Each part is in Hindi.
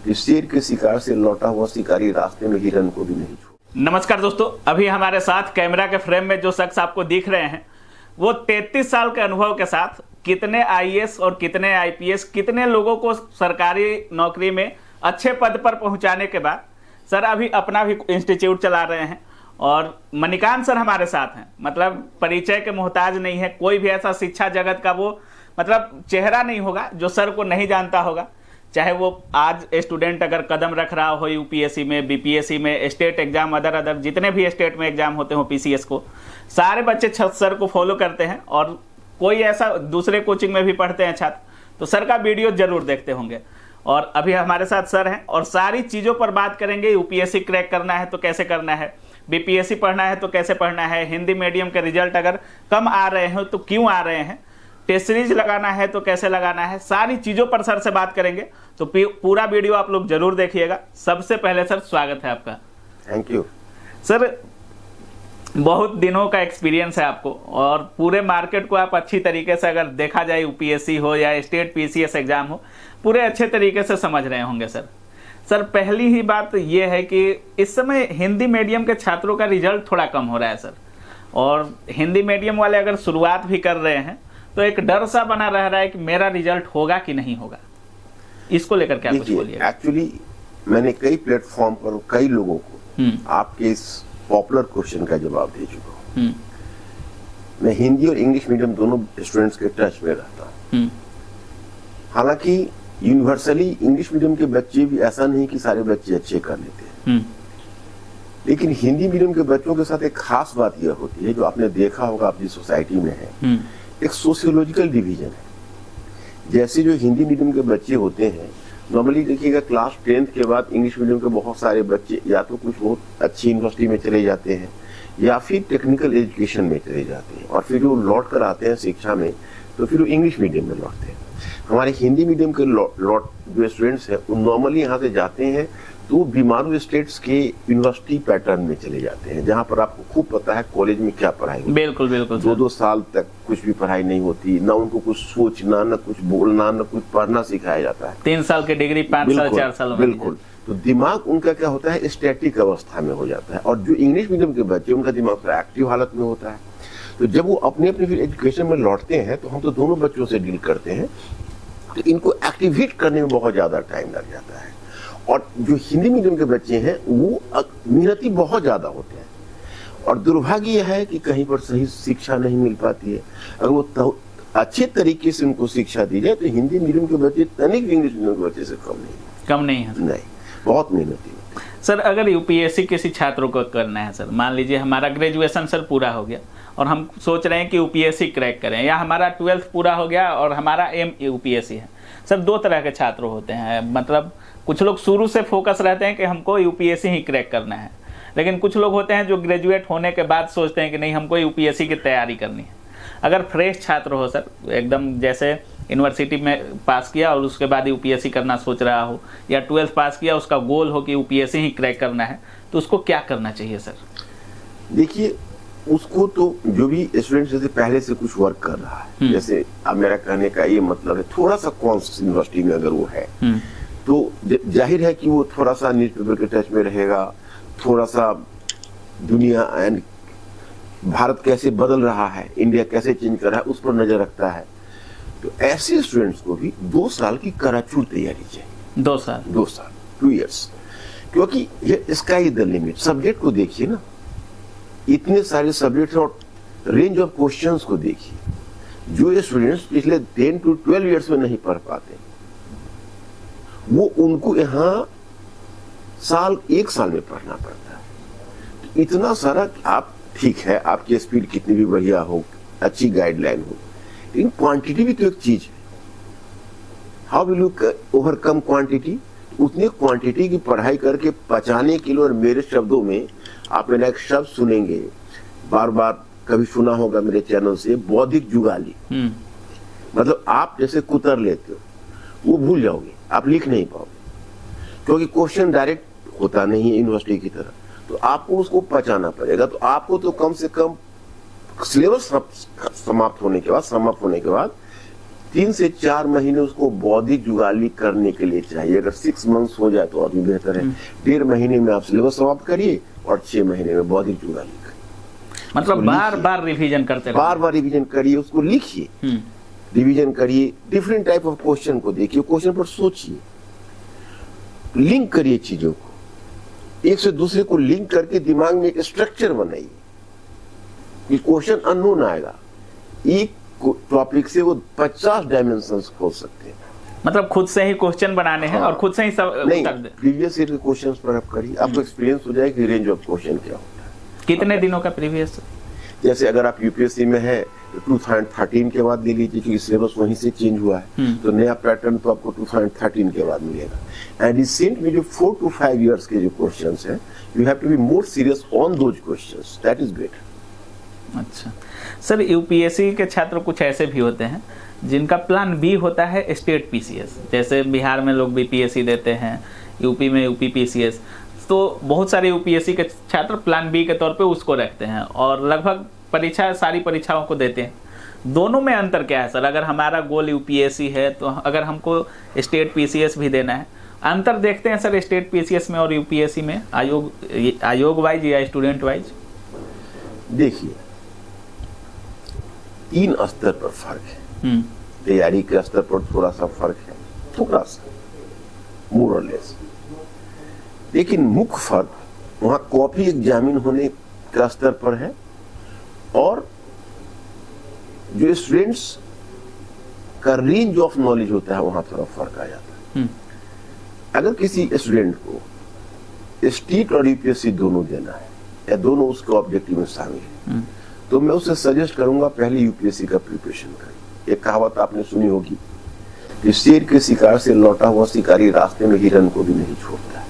कि शेर के शिकार से लौटा हुआ शिकारी रास्ते में हिरन को भी नहीं छोड़। नमस्कार दोस्तों, अभी हमारे साथ कैमरा के फ्रेम में जो शख्स आपको दिख रहे हैं वो 33 साल के अनुभव के साथ कितने आईएएस और कितने आईपीएस, कितने लोगों को सरकारी नौकरी में अच्छे पद पर पहुंचाने के बाद सर अभी अपना भी इंस्टीट्यूट चला रहे हैं। और मणिकांत सर हमारे साथ हैं, मतलब परिचय के मोहताज नहीं है। कोई भी ऐसा शिक्षा जगत का वो मतलब चेहरा नहीं होगा जो सर को नहीं जानता होगा। चाहे वो आज स्टूडेंट अगर कदम रख रहा हो यूपीएससी में, बीपीएससी में, स्टेट एग्जाम, अदर जितने भी स्टेट में एग्जाम होते हो, पीसीएस को, सारे बच्चे सर को फॉलो करते हैं। और कोई ऐसा दूसरे कोचिंग में भी पढ़ते हैं छात्र, तो सर का वीडियो जरूर देखते होंगे। और अभी हमारे साथ सर हैं और सारी चीज़ों पर बात करेंगे। यूपीएससी क्रैक करना है तो कैसे करना है, बीपीएससी पढ़ना है तो कैसे पढ़ना है, हिंदी मीडियम के रिजल्ट अगर कम आ रहे हैं तो क्यों आ रहे हैं, टेस्ट सीरीज लगाना है तो कैसे लगाना है, सारी चीज़ों पर सर से बात करेंगे। तो पूरा वीडियो आप लोग जरूर देखिएगा। सबसे पहले सर स्वागत है आपका। Thank you sir. बहुत दिनों का एक्सपीरियंस है आपको और पूरे मार्केट को आप अच्छी तरीके से, अगर देखा जाए यूपीएससी हो या स्टेट पीसीएस एग्जाम हो, पूरे अच्छे तरीके से समझ रहे होंगे सर। सर पहली ही बात ये है कि इस समय हिंदी मीडियम के छात्रों का रिजल्ट थोड़ा कम हो रहा है सर। और हिंदी मीडियम वाले अगर शुरुआत भी कर रहे हैं तो एक डर सा बना रह रहा है कि मेरा रिजल्ट होगा कि नहीं होगा। इसको लेकर क्या कुछ बोलिए। एक्चुअली मैंने कई प्लेटफॉर्म पर कई लोगों को आपके इस पॉपुलर क्वेश्चन का जवाब दे चुका हूँ। मैं हिंदी और इंग्लिश मीडियम दोनों स्टूडेंट्स के टच में रहता हूँ। हालांकि यूनिवर्सली इंग्लिश मीडियम के बच्चे भी, ऐसा नहीं कि सारे बच्चे अच्छे कर लेते हैं, लेकिन हिंदी मीडियम के बच्चों के साथ एक खास बात यह होती है, जो आपने देखा होगा अपनी सोसाइटी में है, एक सोशियोलॉजिकल डिवीजन है। जैसे जो हिंदी मीडियम के बच्चे होते हैं, नॉर्मली देखिएगा क्लास 10th के बाद इंग्लिश मीडियम के बहुत सारे बच्चे या तो कुछ बहुत अच्छी यूनिवर्सिटी में चले जाते हैं या फिर टेक्निकल एजुकेशन में चले जाते हैं, और फिर वो लौट कर आते हैं शिक्षा में, तो फिर वो इंग्लिश मीडियम में लौटते हैं। हमारे हिंदी मीडियम के जो स्टूडेंट्स हैं वो नॉर्मली यहाँ से जाते हैं तो बीमारू स्टेट्स के यूनिवर्सिटी पैटर्न में चले जाते हैं, जहाँ पर आपको खूब पता है कॉलेज में क्या पढ़ाई होती है। बिल्कुल बिल्कुल। 2-2 साल तक कुछ भी पढ़ाई नहीं होती, ना उनको कुछ सोचना, ना कुछ बोलना, ना कुछ पढ़ना सिखाया जाता है। 3 साल की डिग्री 5 साल 4 साल। बिल्कुल। तो दिमाग उनका क्या होता है, स्टैटिक अवस्था में हो जाता है। और जो इंग्लिश मीडियम के बच्चे, उनका दिमाग एक्टिव हालत में होता है। तो जब वो अपने अपने फिर एजुकेशन में लौटते हैं, तो हम तो दोनों बच्चों से डील करते हैं, तो इनको एक्टिवेट करने में बहुत ज्यादा टाइम लग जाता है। और जो हिंदी मीडियम के बच्चे हैं वो मेहनती बहुत ज्यादा होते हैं, और दुर्भाग्य यह है कि कहीं पर सही शिक्षा नहीं मिल पाती है। अगर वो अच्छे तरीके से उनको शिक्षा दी जाए तो हिंदी मीडियम के बच्चे तनिक इंग्लिश मीडियम के बच्चे से कम नहीं है। नहीं, बहुत मेहनती। सर अगर यूपीएससी किसी छात्रों को करना है सर, मान लीजिए हमारा ग्रेजुएशन सर पूरा हो गया और हम सोच रहे हैं कि यूपीएससी क्रैक करें, या हमारा 12th पूरा हो गया और हमारा एम यूपीएससी है। सर 2 तरह के छात्र होते हैं, मतलब कुछ लोग शुरू से फोकस रहते हैं कि हमको यूपीएससी ही क्रैक करना है, लेकिन कुछ लोग होते हैं जो ग्रेजुएट होने के बाद सोचते हैं कि नहीं, हमको यूपीएससी की तैयारी करनी है। अगर फ्रेश छात्र हो सर, एकदम जैसे यूनिवर्सिटी में पास किया और उसके बाद यूपीएससी करना सोच रहा हो, या 12th पास किया, उसका गोल हो कि यूपीएससी ही क्रैक करना है, तो उसको क्या करना चाहिए सर? देखिए, उसको तो जो भी स्टूडेंट जैसे पहले से कुछ वर्क कर रहा है, जैसे अब मेरा कहने का ये मतलब है, थोड़ा सा कॉन्स यूनिवर्सिटी में अगर वो है तो जाहिर है कि वो थोड़ा सा न्यूज़पेपर के टच में रहेगा, थोड़ा सा दुनिया एंड भारत कैसे बदल रहा है, इंडिया कैसे चेंज कर रहा है, उस पर नजर रखता है। तो ऐसे स्टूडेंट्स को भी 2 साल की कराचूर तैयारी चाहिए। 2 साल 2 इयर्स, क्योंकि ये स्काई द लिमिट। सब्जेक्ट को देखिए ना, इतने सारे सब्जेक्ट और रेंज ऑफ क्वेश्चंस को देखिए। जो स्टूडेंट्स पिछले 10 to 12 ईयर्स में नहीं पढ़ पाते, वो उनको यहाँ 1 साल में पढ़ना पड़ता है। तो इतना सारा, आप ठीक है आपकी स्पीड कितनी भी बढ़िया हो, अच्छी गाइडलाइन हो, लेकिन क्वांटिटी भी तो एक चीज है। How will you overcome quantity? उतने क्वांटिटी की पढ़ाई करके पचाने के लिए, और मेरे शब्दों में आप मेरा एक शब्द सुनेंगे, बार बार कभी सुना होगा मेरे चैनल से, बौद्धिक जुगाली। मतलब आप जैसे कुतर लेते हो, वो भूल जाओगे, आप लिख नहीं पाओगे, क्योंकि क्वेश्चन डायरेक्ट होता नहीं है यूनिवर्सिटी की तरह। तो आपको उसको पचाना पड़ेगा। तो आपको तो कम से कम सिलेबस समाप्त होने के बाद 3 से 4 महीने उसको बौद्धिक जुगाली करने के लिए चाहिए। अगर 6 मंथ्स हो जाए तो और भी बेहतर है। 1.5 महीने में आप सिलेबस समाप्त करिए और 6 महीने में बौद्धिक जुगाली करिए। मतलब बार बार रिवीजन करते रहिए, बार बार रिवीजन करिए, उसको लिखिए, रिवीजन करिए, डिफरेंट टाइप ऑफ क्वेश्चन को देखिए, क्वेश्चन पर सोचिए, लिंक करिए चीजों को, एक से दूसरे को लिंक करके दिमाग में एक स्ट्रक्चर बनाइए कि क्वेश्चन अननोन आएगा, एक टॉपिक से वो 50 डायमेंशंस खोल सकते हैं। मतलब खुद से ही क्वेश्चन बनाने हैं और खुद से ही सब नहीं, प्रीवियस ईयर के क्वेश्चंस पर आप करिए, आपको एक्सपीरियंस हो जाएगा कि रेंज ऑफ क्वेश्चन क्या होता है। कितने दिनों का प्रीवियस? जैसे अगर आप यूपीएससी में है तो 2013 के बाद ले लीजिए, क्योंकि सिलेबस वहीं से चेंज हुआ है, तो नया पैटर्न तो आपको 2013 के बाद मिलेगा। एंड रिसेंट में जो 4 to 5 इयर्स के जो क्वेश्चंस हैं, you have to be more serious on those questions, that is better. अच्छा सर, यूपीएससी के छात्र कुछ ऐसे भी होते हैं जिनका प्लान बी होता है स्टेट पीसीएस, जैसे बिहार में लोग बीपीएससी देते हैं, यूपी में यूपी पीसीएस, तो बहुत सारे यूपीएससी के छात्र प्लान बी के तौर पे उसको रखते हैं और लगभग परीक्षा सारी परीक्षाओं को देते हैं। दोनों में अंतर क्या है सर? अगर हमारा गोल यूपीएससी है तो अगर हमको स्टेट पीसीएस भी देना है, अंतर देखते हैं सर स्टेट पीसीएस में और यूपीएससी में, आयोग वाइज या स्टूडेंट वाइज? देखिए, 3 स्तर पर फर्क है। तैयारी के स्तर पर थोड़ा सा फर्क है, थोड़ा सा, मोर और लेस, लेकिन मुख्य फर्क वहां कॉपी एग्जामिन होने का स्तर पर है और जो स्टूडेंट्स का रेंज ऑफ नॉलेज होता है वहां थोड़ा फर्क आ जाता है। अगर किसी स्टूडेंट को स्टेट और यूपीएससी दोनों देना है या दोनों उसके ऑब्जेक्टिव में शामिल है, तो मैं उसे सजेस्ट करूंगा पहले यूपीएससी का प्रिपरेशन करें। एक कहावत आपने सुनी होगी कि शेर के शिकार से लौटा हुआ शिकारी रास्ते में हिरन को भी नहीं छोड़ता है।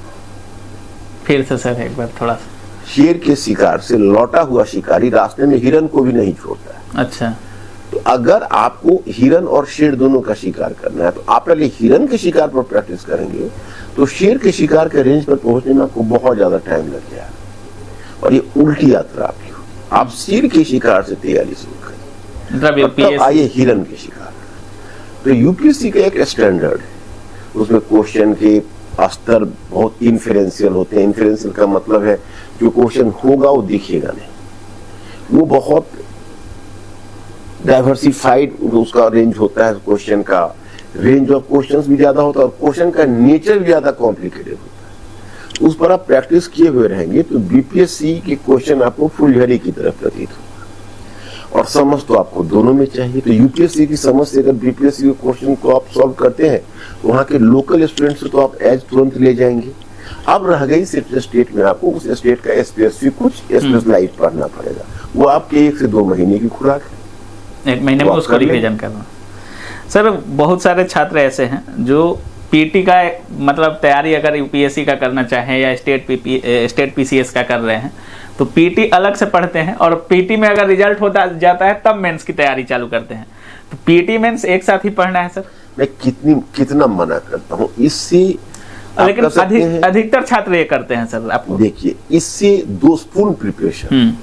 फिर से सर एक बार थोड़ा सा। शेर के शिकार से लौटा हुआ शिकारी रास्ते में हिरन को भी नहीं छोड़ता है। अच्छा, तो अगर आपको हिरन और शेर दोनों का शिकार करना है तो आप पहले हिरन के शिकार पर प्रैक्टिस करेंगे, तो शेर के शिकार के रेंज पर पहुंचने में आपको बहुत ज्यादा टाइम लग जाएगा और ये उल्टी यात्रा आपकी होगी। आप शेर के शिकार से तैयारी शुरू करें, तब आइए हिरन के शिकार। तो यूपीएससी का एक स्टैंडर्ड है, उसमें क्वेश्चन के स्तर बहुत इन्फेरेंशियल होते हैं। इन्फेरेंशियल का मतलब है जो क्वेश्चन होगा वो दिखेगा नहीं, वो बहुत डाइवर्सिफाइड उसका रेंज होता है, क्वेश्चन का रेंज ऑफ क्वेश्चंस भी ज्यादा होता है और क्वेश्चन का नेचर भी ज्यादा कॉम्प्लिकेटेड होता है। उस पर आप प्रैक्टिस किए हुए रहेंगे तो बीपीएससी के क्वेश्चन आपको फुलझड़ी की तरफ प्रतीत होगा और समझ तो आपको दोनों में चाहिए। तो यूपीएससी की समझ से अगर बीपीएससी के क्वेश्चन को आप सॉल्व करते हैं तो वहां के लोकल स्टूडेंट से तो आप एज तुरंत ले जाएंगे। अब रह गई सिर्फ स्टेट में, आपको उस स्टेट का स्पेसिफिक कुछ स्पेशलाइज पढ़ना पड़ेगा, वो आपके 1 से 2 महीने की खुराक है, 1 महीने में उसको रिवीजन करना। सर बहुत सारे छात्र ऐसे हैं जो पीटी का मतलब तैयारी अगर यूपीएससी का करना चाहें या स्टेट पीसीएस का कर रहे हैं तो पीटी अलग से पढ़ते हैं और पीटी में अगर रिजल्ट होता जाता है तब मेंस की तैयारी चालू करते हैं। तो पीटी मेंस एक साथ ही पढ़ना है सर? मैं कितना मना करता हूँ इससे, लेकिन अधिकतर छात्र ये करते हैं सर। आपको देखिए, इससे दोषपूर्ण preparation,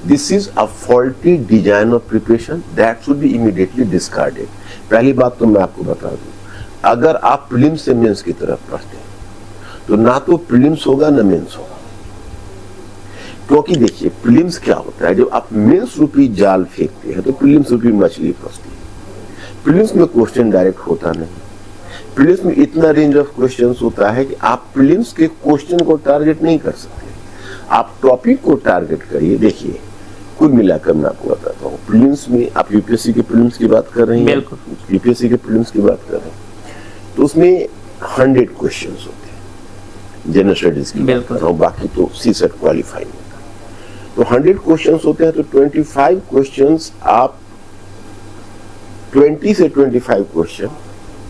this is a faulty design of preparation that should be immediately discarded. पहली बात तो मैं आपको बता दूं, अगर आप प्रीलिम्स से मेंस की तरफ पढ़ते हैं तो ना तो प्रीलिम्स होगा ना मेंस होगा, क्योंकि देखिए प्रीलिम्स क्या होता है, जब आप मेंस रूपी जाल फेंकते हैं तो प्रीलिम्स रूपी मछली फंसती है। प्रीलिम्स में क्वेश्चन डायरेक्ट होता नहीं, प्रीलिम्स में इतना रेंज ऑफ क्वेश्चंस होता है कि आप प्रीलिम्स के क्वेश्चन को टारगेट नहीं कर सकते, आप टॉपिक को टारगेट करिए। देखिए कुल मिलाकर मैं आपको बताता हूँ, प्रीलिम्स में आप यूपीएससी के प्रीलिम्स की बात कर रहे हैं, यूपीएससी के प्रीलिम्स की बात कर रहे हैं, तो उसमें 100 क्वेश्चंस होते हैं, जनरल स्टडीज की बात कर रहा हूँ, बाकी तो सीसेट क्वालिफाइंग होता है। तो 100 क्वेश्चंस होते हैं, तो 25 क्वेश्चंस आप 20 से 25 क्वेश्चन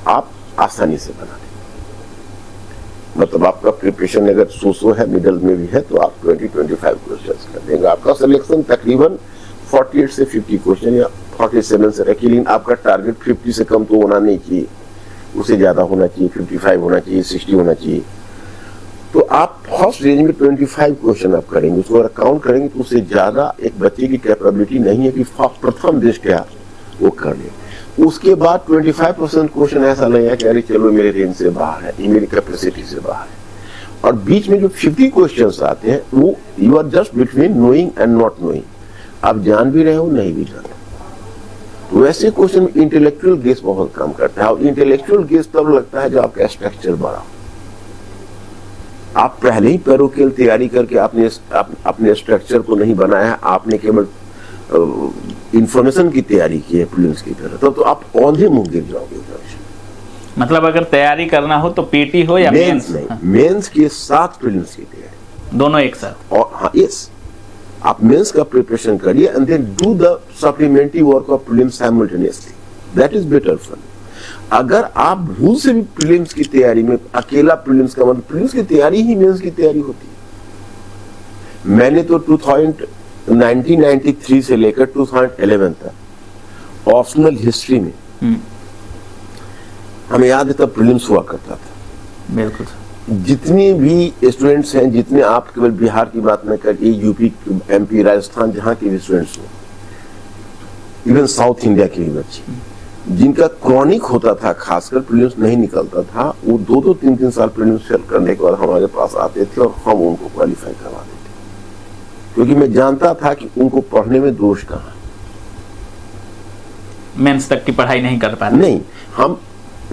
आप आसानी से बना दें। मतलब आपका प्रिपरेशन अगर 100 है, मिडल में भी है, तो आप 20-25 क्वेश्चंस कर देंगे। आपका सिलेक्शन तकरीबन 48 से 50 क्वेश्चन या 47 से रखिए, लेकिन आपका टारगेट 50 से कम तो होना नहीं चाहिए, उससे ज्यादा होना चाहिए, 55 होना चाहिए, 60 होना चाहिए। तो आप फर्स्ट रेंज में 25 क्वेश्चन आप करेंगे, उसको अगर काउंट करेंगे तो उससे ज्यादा एक बच्चे की कैपेबिलिटी नहीं है कि प्रथम दृष्टया वो कर ले। उसके बाद 25% क्वेश्चन ऐसा लगेगा कि अरे चलो मेरे रेंज से बाहर है, ये मेरी कैपेसिटी से बाहर है। और बीच में जो 50 क्वेश्चंस आते हैं वो you are just between knowing and not knowing, आप जान भी रहे हो नहीं भी जान। तो वैसे क्वेश्चन इंटेलेक्चुअल गेस बहुत कम करता है, और इंटेलेक्चुअल गेस तब लगता है जब आपका स्ट्रक्चर बड़ा। आप पहले ही पैरोकेल तैयारी करके अपने स्ट्रक्चर को नहीं बनाया, आपने केवल इंफॉर्मेशन की तैयारी की है प्रीलिम्स की तरह, तब तो आप औंधे मुंह गिर जाओगे। मतलब अगर तैयारी करना हो तो पीटी हो या मेंस? नहीं, मेंस के साथ प्रीलिम्स की तैयारी, दोनों एक साथ। और हाँ यस, आप मेंस का प्रिपरेशन करिए and then do the supplementary work of prelims simultaneously, that is better fun. अगर आप भूल से भी प्रीलिम्स की तैयारी में अकेला प्रीलिम्स का मतलब प्रीलिम्स की तैयारी ही मेंस की तैयारी होती है। मैंने तो 1993 से लेकर 2011 तक ऑप्शनल हिस्ट्री में हमें याद है तब प्रीलिम्स हुआ करता था। बिल्कुल। जितने भी स्टूडेंट्स हैं, जितने आप केवल बिहार की बात न करिए, यूपी, एमपी, राजस्थान, जहां के भी स्टूडेंट्स हो, इवन साउथ इंडिया के भी बच्चे जिनका क्रॉनिक होता था, खासकर प्रीलिम्स नहीं निकलता था, वो 2-2, 3-3 साल प्रीलिम्स फेल करने के बाद हमारे पास आते थे और हम उनको क्वालिफाई करवा देते, क्योंकि मैं जानता था कि उनको पढ़ने में दोष कहाँ है। मेंस तक की पढ़ाई नहीं कर पाते। नहीं, हम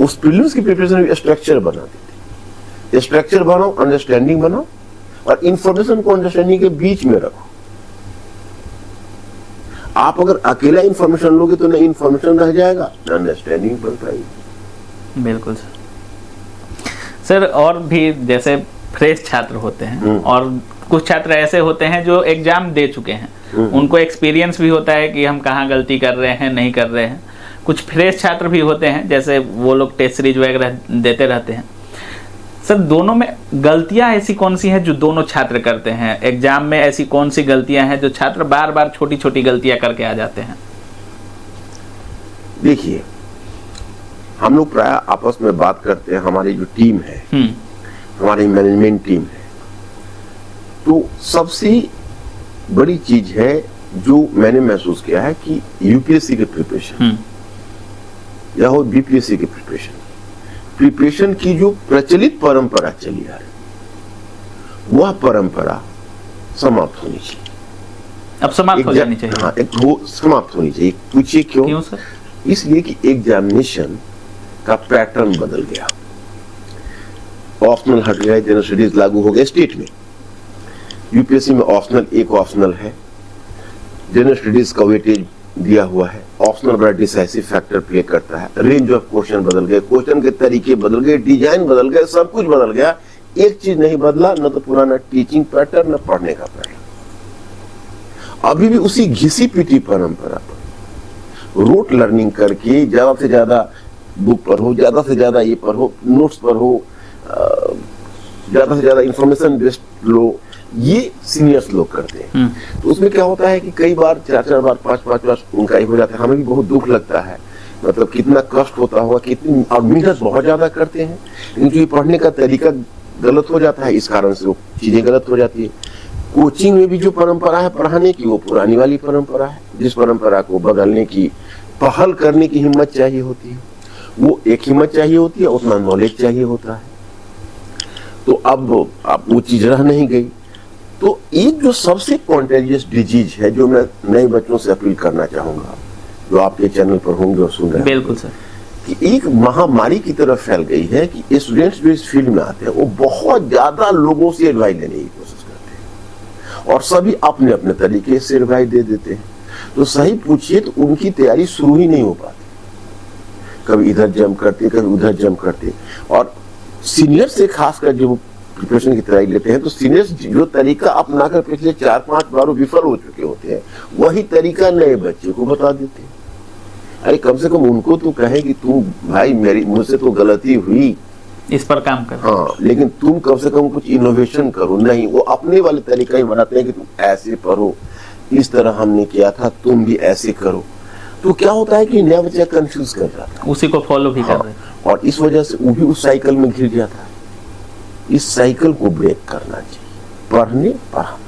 उस प्रीलिम्स की प्रिपरेशन में स्ट्रक्चर बनाते थे। स्ट्रक्चर बनाओ, अंडरस्टैंडिंग बनाओ, और इंफॉर्मेशन को अंडरस्टैंडिंग के बीच में रखो। आप अगर अकेला इंफॉर्मेशन लोगे तो न इंफॉर्मेशन रह जाएगा, न अंडरस्टैंडिंग बन पाएगी। बिल्कुल सर। और भी जैसे फ्रेश छात्र होते हैं और कुछ छात्र ऐसे होते हैं जो एग्जाम दे चुके हैं, उनको एक्सपीरियंस भी होता है कि हम कहाँ गलती कर रहे हैं, नहीं कर रहे हैं। कुछ फ्रेश छात्र भी होते हैं, जैसे वो लोग टेस्ट सीरीज वगैरह देते रहते हैं। सर, दोनों में गलतियां ऐसी कौन सी हैं जो दोनों छात्र करते हैं? एग्जाम में ऐसी कौन सी गलतियां हैं जो छात्र बार बार छोटी छोटी गलतियां करके आ जाते हैं? देखिए, हम लोग प्राय आपस में बात करते हैं, हमारी जो टीम है, हमारी मैनेजमेंट टीम है, तो सबसे बड़ी चीज है जो मैंने महसूस किया है कि यूपीएससी की प्रिपरेशन या हो बीपीएससी की प्रिपरेशन की जो प्रचलित परंपरा चली आ रही, वह परंपरा समाप्त होनी चाहिए। अब समाप्त हो जानी चाहिए। हाँ, एक वो समाप्त होनी चाहिए। पूछिए क्यों सर? इसलिए कि एग्जामिनेशन का पैटर्न बदल गया। ऑप्शनल हट गया, जनरल स्टडीज लागू हो गया स्टेट में। यूपीएससी में ऑप्शनल एक ऑप्शनल है, जनरल स्टडीज का वेटेज दिया हुआ है। ऑप्शनल बड़ा डिसाइसिव फैक्टर प्ले करता है। रेंज ऑफ क्वेश्चन बदल गए, क्वेश्चन के तरीके बदल गए, डिजाइन बदल गए, सब कुछ बदल गया। एक चीज नहीं बदला, न तो पुराना टीचिंग पैटर्न, न पढ़ने का पैटर्न। अभी भी उसी घिसी पिटी परंपरा पर रूट लर्निंग करके ज्यादा से ज्यादा बुक पढ़ो, ज्यादा से ज्यादा ये पढ़ो, नोट्स पढ़ो, ज्यादा से ज्यादा इंफॉर्मेशन बेस्ड लो, ये सीनियर्स लोग करते हैं। तो उसमें क्या होता है कि कई बार 4-4 बार 5-5 बार उनका ही हो जाता है। हमें भी बहुत दुख लगता है, मतलब कितना कष्ट होता होगा, कितनी, और मेहनत बहुत ज्यादा करते हैं, लेकिन जो पढ़ने का तरीका गलत हो जाता है, इस कारण से वो चीजें गलत हो जाती है। कोचिंग में भी जो परंपरा है पढ़ाने की, वो पुरानी वाली परंपरा है, जिस परंपरा को बदलने की, पहल करने की हिम्मत चाहिए होती है। वो एक हिम्मत चाहिए होती है, उतना नॉलेज चाहिए होता है। तो अब वो चीज रह नहीं गई। तो एक जो सबसे कॉन्टेजियस डिजीज है, जो मैं नए बच्चों से अपील करना चाहूंगा, जो आपके चैनल पर होंगे और सुन रहे हैं, बिल्कुल सर, कि एक महामारी की तरफ फैल गई है कि स्टूडेंट्स जो इस फील्ड में आते हैं वो बहुत ज्यादा लोगों से एडवाइस लेने की कोशिश करते हैं, और सभी अपने अपने तरीके से एडवाइस दे देते हैं। तो सही पूछिए तो उनकी तैयारी शुरू ही नहीं हो पाती, कभी इधर जंप करते, कभी उधर जंप करते। और सीनियर से खासकर जो प्रिपरेशन की तैयारी लेते हैं, तो सीनियर्स जो तरीका अपनाकर पिछले 4-5 बार विफल हो चुके होते हैं, वही तरीका नए बच्चे को बता देते हैं। अरे कम से कम उनको तो कहे कि तू भाई मुझसे तो गलती हुई, इस पर काम कर। हाँ, लेकिन तुम कम से कम कुछ इनोवेशन करो। नहीं, वो अपने वाले तरीका ही बनाते हैं कि तुम ऐसे पढ़ो, इस तरह हमने किया था, तुम भी ऐसे करो। तो क्या होता है कि नया बच्चा कंफ्यूज कर जाता है, उसी को फॉलो भी कर रहे हैं, और इस वजह से वो भी उस साइकिल में घिर जाता है। इस साइकिल को ब्रेक करना चाहिए, पढ़ने पढ़ाना।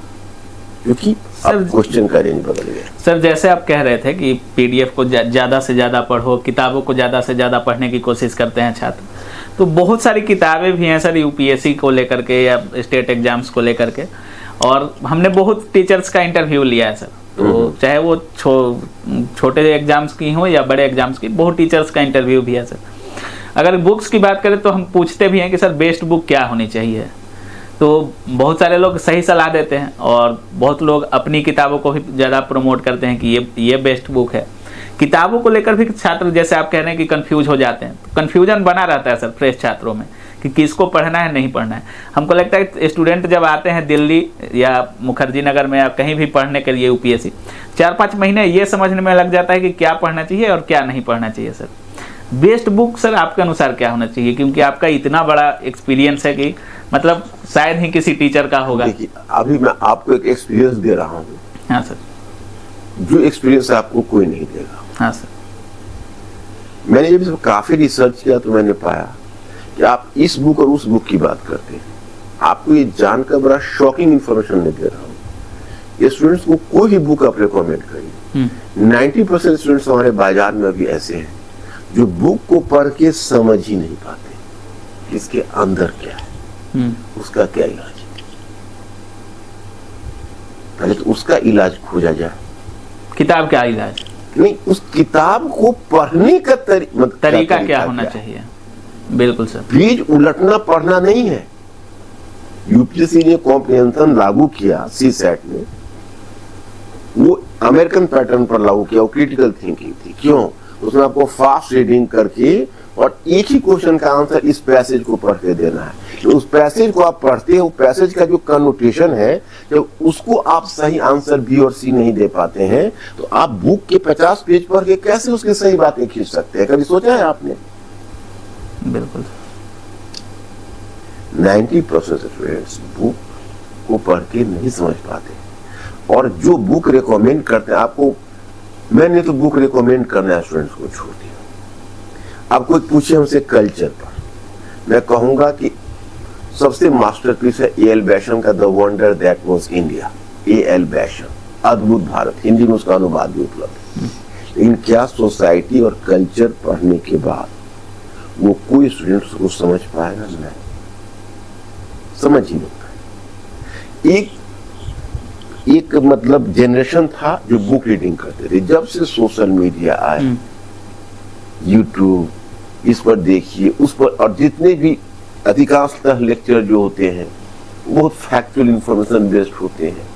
क्योंकि अब क्वेश्चन का रेंज बदल गया। सर जैसे आप कह रहे थे कि पीडीएफ को ज़्यादा से ज़्यादा पढ़ो, किताबों को ज़्यादा से ज़्यादा पढ़ने की कोशिश करते हैं छात्र, तो बहुत सारी किताबें भी हैं सर यूपीएससी को लेकर के या स्टेट एग्जाम्स को लेकर के, और हमने बहुत टीचर्स का इंटरव्यू लिया है सर, तो चाहे वो छोटे एग्जाम्स की हो या बड़े एग्जाम्स की, बहुत टीचर्स का इंटरव्यू भी है सर। अगर बुक्स की बात करें तो हम पूछते भी हैं कि सर बेस्ट बुक क्या होनी चाहिए, तो बहुत सारे लोग सही सलाह देते हैं और बहुत लोग अपनी किताबों को भी ज़्यादा प्रमोट करते हैं कि ये बेस्ट बुक है। किताबों को लेकर भी छात्र जैसे आप कह रहे हैं कि कंफ्यूज हो जाते हैं, तो कन्फ्यूजन बना रहता है सर फ्रेश छात्रों में कि किसको पढ़ना है नहीं पढ़ना है। हमको लगता है कि स्टूडेंट जब आते हैं दिल्ली या मुखर्जी नगर में या कहीं भी पढ़ने के लिए यूपीएससी, 4-5 महीने ये समझने में लग जाता है कि क्या पढ़ना चाहिए और क्या नहीं पढ़ना चाहिए। सर बेस्ट बुक सर आपके अनुसार क्या होना चाहिए, क्योंकि आपका इतना बड़ा एक्सपीरियंस है कि मतलब शायद ही किसी टीचर का होगा। देखिए अभी मैं आपको एक एक्सपीरियंस दे रहा हूँ। हाँ सर। जो एक्सपीरियंस आपको कोई नहीं देगा। हाँ सर। मैंने जब काफी रिसर्च किया तो मैंने पाया कि आप इस बुक और उस बुक की बात करते हैं, आपको ये जानकर बड़ा शॉकिंग इंफॉर्मेशन नहीं दे रहा हूँ। ये स्टूडेंट्स को कोई भी बुक आप रिकमेंड करिए, 90% स्टूडेंट्स हमारे बाजार में अभी ऐसे हैं जो बुक को पढ़ के समझ ही नहीं पाते इसके अंदर क्या है, उसका क्या इलाज है। पहले तो उसका इलाज खोजा जाए। किताब का इलाज नहीं, उस किताब को पढ़ने का तरीका क्या होना चाहिए। बिल्कुल सर। पेज उलटना पढ़ना नहीं है। यूपीएससी ने कॉम्प्रिहेंशन लागू किया सीसैट में, वो अमेरिकन पैटर्न पर लागू किया, वो क्रिटिकल थिंकिंग थी। क्यों? उसमें आपको फास्ट रीडिंग करके और एक ही क्वेश्चन का आंसर इस पैसेज को पढ़ के देना है। तो उस पैसेज को आप पढ़ते हो, पैसेज का जो कनोटेशन है, जब उसको आप सही आंसर बी और सी नहीं दे पाते हैं तो आप बुक के 50 पेज पढ़ के कैसे उसके सही बातें खींच सकते हैं? कभी सोचा है आपने? बिल्कुल। 90% स्टूडेंट्स बुक को पढ़ के नहीं समझ पाते, और जो बुक रिकमेंड करते हैं आपको, मैंने तो बुक रिकमेंड करना है स्टूडेंट्स को छोड़ दिया। आप कोई पूछे हमसे कल्चर पर, मैं कहूंगा कि सबसे मास्टरपीस है ए.एल. बैशम का the wonder that was India. A L. Basham, अद्भुत भारत, हिंदी में उसका अनुवाद भी उपलब्ध है। लेकिन क्या सोसाइटी और कल्चर पढ़ने के बाद वो कोई स्टूडेंट्स को समझ पाएगा? नहीं, समझ ही नहीं पाएगा। एक मतलब जनरेशन था जो बुक रीडिंग करते थे। जब से सोशल मीडिया आए, यूट्यूब, इस पर देखिए, उस पर, और जितने भी अधिकांशतः लेक्चर जो होते हैं बहुत फैक्चुअल इंफॉर्मेशन बेस्ड होते हैं,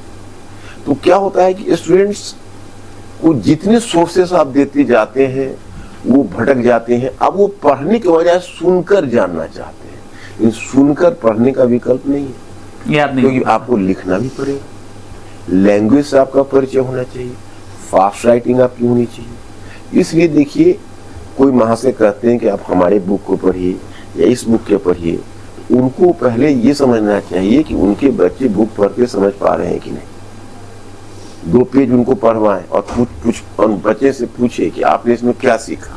तो क्या होता है कि स्टूडेंट्स को जितने सोर्सेस आप देते जाते हैं वो भटक जाते हैं। अब वो पढ़ने के बजाय सुनकर जानना चाहते हैं, लेकिन सुनकर पढ़ने का विकल्प नहीं है, याद नहीं, क्योंकि आपको लिखना भी पड़ेगा, लैंग्वेज से आपका परिचय होना चाहिए, फास्ट राइटिंग आपकी होनी चाहिए। इसलिए देखिए, कोई महाशय कहते हैं कि आप हमारे बुक को पढ़िए या इस बुक के पढ़िए, उनको पहले ये समझना चाहिए कि उनके बच्चे बुक पढ़ के समझ पा रहे हैं कि नहीं। 2 पेज उनको पढ़वाएं और बच्चे से पूछे कि आपने इसमें क्या सीखा,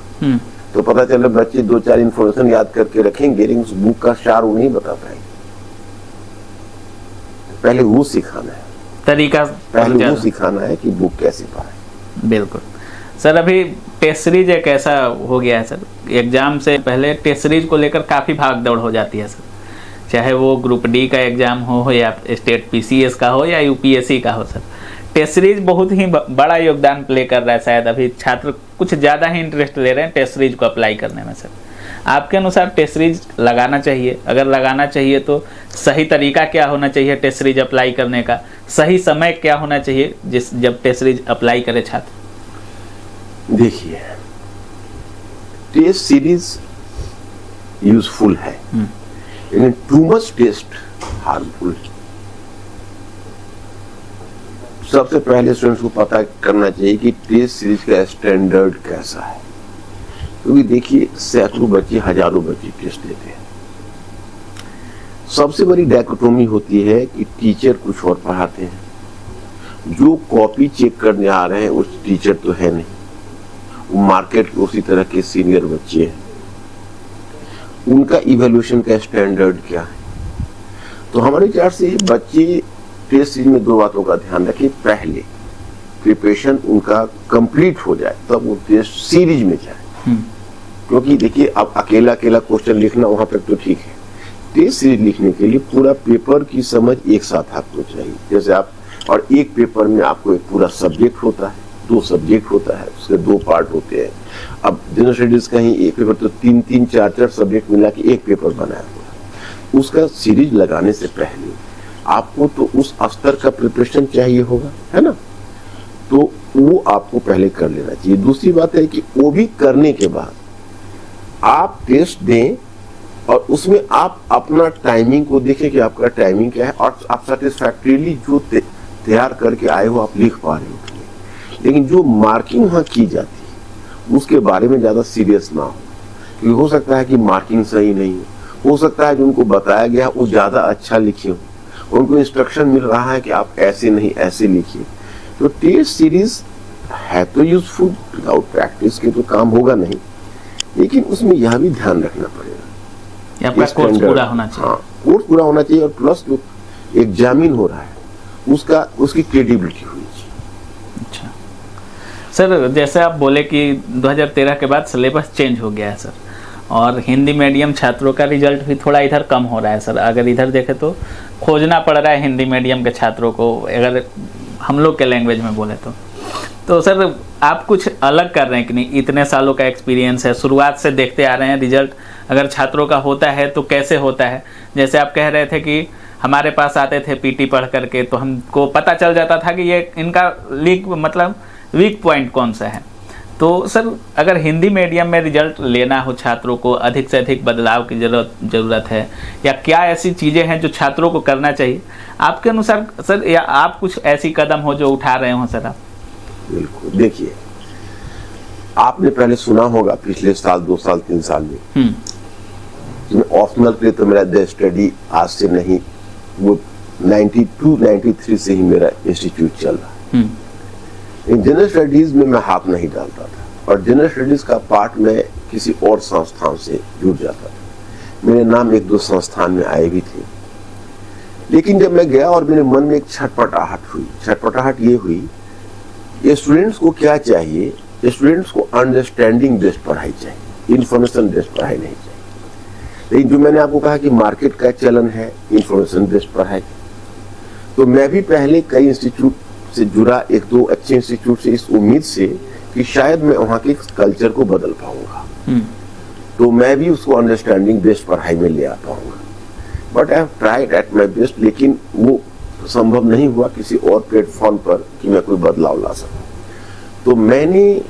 तो पता चले बच्चे 2-4 इंफॉर्मेशन याद करके रखेंगे, लेकिन उस बुक का सार वो नहीं बता पाएंगे। पहले वो सिखाना है, तरीका पहले वो सिखाना है कि बुक कैसे पढ़े। बिल्कुल सर। अभी टेस्ट सीरीज एक ऐसा हो गया है सर, एग्जाम से पहले टेस्ट सीरीज को लेकर काफ़ी भाग दौड़ हो जाती है सर, चाहे वो ग्रुप डी का एग्जाम हो या स्टेट पीसीएस का हो या यूपीएससी का हो सर। टेस्ट सीरीज बहुत ही बड़ा योगदान प्ले कर रहा है। शायद अभी छात्र कुछ ज़्यादा ही इंटरेस्ट ले रहे हैं टेस्ट सीरीज को अप्लाई करने में सर। आपके अनुसार टेस्ट सीरीज लगाना चाहिए? अगर लगाना चाहिए तो सही तरीका क्या होना चाहिए टेस्ट सीरीज अप्लाई करने का? सही समय क्या होना चाहिए जब टेस्ट सीरीज अप्लाई करे छात्र? देखिए, टेस्ट सीरीज यूजफुल है, लेकिन टू मच टेस्ट हार्मफुल है। सबसे पहले स्टूडेंट्स को पता करना चाहिए कि टेस्ट सीरीज का स्टैंडर्ड कैसा है, क्योंकि देखिए सैकड़ों बच्चे, हजारों बच्चे टेस्ट देते हैं। सबसे बड़ी डायकोटोमी होती है कि टीचर कुछ और पढ़ाते हैं, जो कॉपी चेक करने आ रहे हैं उस टीचर तो है नहीं, वो मार्केट के उसी तरह के सीनियर बच्चे हैं। उनका इवैल्यूएशन का स्टैंडर्ड क्या है? तो हमारे विचार से बच्चे टेस्ट सीरीज में दो बातों का ध्यान रखिए। पहले प्रिपरेशन उनका कंप्लीट हो जाए तब वो टेस्ट सीरीज में जाए, क्योंकि देखिए अब अकेला अकेला क्वेश्चन लिखना वहां तक तो ठीक है, टेस्ट सीरीज लिखने के लिए पूरा पेपर की समझ एक साथ आपको चाहिए। जैसे आप, और एक पेपर में आपको एक पूरा सब्जेक्ट होता है, 2 सब्जेक्ट होता है, उसके 2 पार्ट होते हैं। अब जनरल स्टडीज का ही एक पेपर तो 3-3, 4-4 सब्जेक्ट मिला के एक पेपर बनाया हुआ। उसका सीरीज लगाने से पहले आपको तो उस स्तर का प्रिपरेशन चाहिए होगा, है ना, तो वो आपको पहले कर लेना चाहिए। दूसरी बात है कि वो भी करने के बाद आप टेस्ट दें और उसमें आप अपना टाइमिंग को देखें कि आपका टाइमिंग क्या है और आप सेटिस्फैक्टरीली जो तैयार करके आए हो आप लिख पा रहे हो। लेकिन जो मार्किंग वहां की जाती है उसके बारे में ज्यादा सीरियस ना हो, क्योंकि हो सकता है कि मार्किंग सही नहीं हो सकता है जो उनको बताया गया वो ज्यादा अच्छा लिखे हो, उनको इंस्ट्रक्शन मिल रहा है कि आप ऐसे नहीं ऐसे लिखिए। तो टेस्ट सीरीज है तो यूजफुल, विदाउट प्रैक्टिस के तो काम होगा नहीं, लेकिन उसमें यह भी ध्यान रखना पड़ेगा आपका कोर्स पूरा होना चाहिए। हाँ, कोर्स पूरा होना चाहिए और प्लस जो एग्जामिन हो रहा है उसकी क्रेडिबिलिटी होनी चाहिए। अच्छा सर, जैसे आप बोले कि 2013 के बाद सिलेबस चेंज हो गया है सर, और हिंदी मीडियम छात्रों का रिजल्ट भी थोड़ा इधर कम हो रहा है सर। अगर इधर देखें तो खोजना पड़ रहा है हिंदी मीडियम के छात्रों को, अगर हम लोग के लैंग्वेज में बोले तो सर आप कुछ अलग कर रहे हैं कि नहीं? इतने सालों का एक्सपीरियंस है, शुरुआत से देखते आ रहे हैं रिजल्ट अगर छात्रों का होता है तो कैसे होता है। जैसे आप कह रहे थे कि हमारे पास आते थे पीटी पढ़ करके तो हमको पता चल जाता था कि ये इनका वीक पॉइंट कौन सा है। तो सर अगर हिंदी मीडियम में रिजल्ट लेना हो छात्रों को, अधिक से अधिक बदलाव की ज़रूरत है, या क्या ऐसी चीज़ें हैं जो छात्रों को करना चाहिए आपके अनुसार सर, या आप कुछ ऐसी कदम हो जो उठा रहे हो सर आप? बिल्कुल, देखिए आपने पहले सुना होगा पिछले साल 2 साल 3 साल में ऑप्शनल के लिए तो मेरा द स्टडी आज से नहीं, वो 92-93 से ही मेरा इंस्टीट्यूट चल रहा है। इन जनरल स्टडीज में मैं हाथ नहीं डालता था, और जनरल स्टडीज का पार्ट में किसी और संस्थान से जुड़ जाता था। मेरे नाम 1-2 संस्थान में आए भी थे, लेकिन जब मैं गया और मेरे मन में एक छटपटाहट ये हुई, ये स्टूडेंट्स को क्या चाहिए, स्टूडेंट्स को अंडरस्टैंडिंग बेस्ड पढ़ाई चाहिए, इंफॉर्मेशन बेस्ड पढ़ाई नहीं चाहिए। लेकिन जो मैंने आपको कहा कि मार्केट का चलन है इंफॉर्मेशन बेस्ड पढ़ाई, तो मैं भी पहले कई इंस्टीट्यूट से जुड़ा, 1-2 अच्छे इंस्टीट्यूट से, इस उम्मीद से कि शायद मैं वहां के कल्चर को बदल पाऊंगा, तो मैं भी उसको अंडरस्टैंडिंग बेस्ड पढ़ाई में ले आ पाऊंगा। But I have tried at my best, लेकिन वो संभव नहीं हुआ किसी और प्लेटफॉर्म पर कि मैं कोई बदलाव ला सकूं। तो मैंने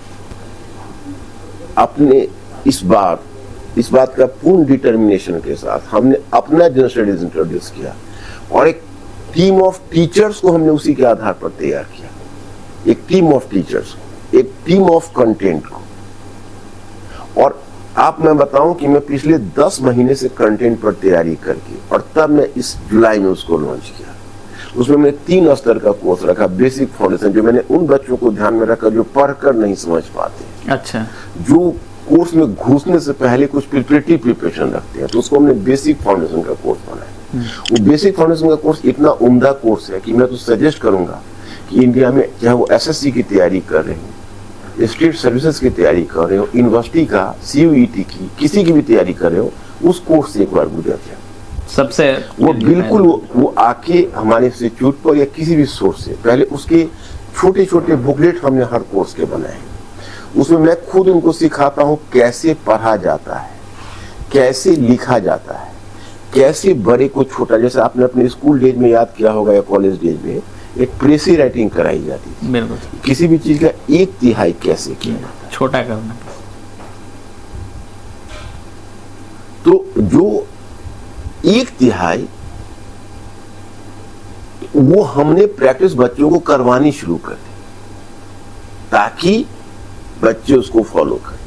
अपने इस बात का पूर्ण डिटर्मिनेशन के साथ हमने अपना जनरल स्टडीज इंट्रोड्यूस किया, और एक टीम ऑफ टीचर्स को हमने उसी के आधार पर तैयार किया, एक टीम ऑफ टीचर्स को, एक टीम ऑफ कंटेंट को। और आप मैं बताऊं कि मैं पिछले 10 महीने से कंटेंट पर तैयारी करके, और तब मैं इस जुलाई में उसको लॉन्च किया। उसमें मैंने 3 स्तर का कोर्स रखा, बेसिक फाउंडेशन, जो मैंने उन बच्चों को ध्यान में रखा जो पढ़कर नहीं समझ पाते, अच्छा, जो कोर्स में घुसने से पहले कुछ प्रिपरेटिव प्रिपरेशन रखते हैं, तो उसको हमने बेसिक फाउंडेशन का कोर्स बनाया। वो बेसिक फाउंडेशन का कोर्स इतना उम्दा कोर्स है कि मैं तो सजेस्ट करूंगा कि इंडिया में चाहे वो एसएससी की तैयारी कर रहे हो, स्टेट सर्विसेज की तैयारी कर रहे हो, यूनिवर्सिटी का, सीयूईटी की, किसी की भी तैयारी कर रहे हो, उस कोर्स से एक बार गुजर जाए। सबसे वो बिल्कुल वो आके हमारे इंस्टीट्यूट पर या किसी भी सोर्स से पहले उसके छोटे छोटे बुकलेट हमने हर कोर्स के बनाए। उसमें मैं खुद उनको सिखाता हूँ कैसे पढ़ा जाता है, कैसे लिखा जाता है, कैसे बड़े को छोटा, जैसे आपने अपने स्कूल डेज में याद किया होगा या कॉलेज डेज में एक प्रेसी राइटिंग कराई जाती थी। बिल्कुल, किसी भी चीज का 1/3 कैसे किया जाता है, छोटा करना। तो जो 1/3 वो हमने प्रैक्टिस बच्चों को करवानी शुरू कर दी, ताकि बच्चे उसको फॉलो करें।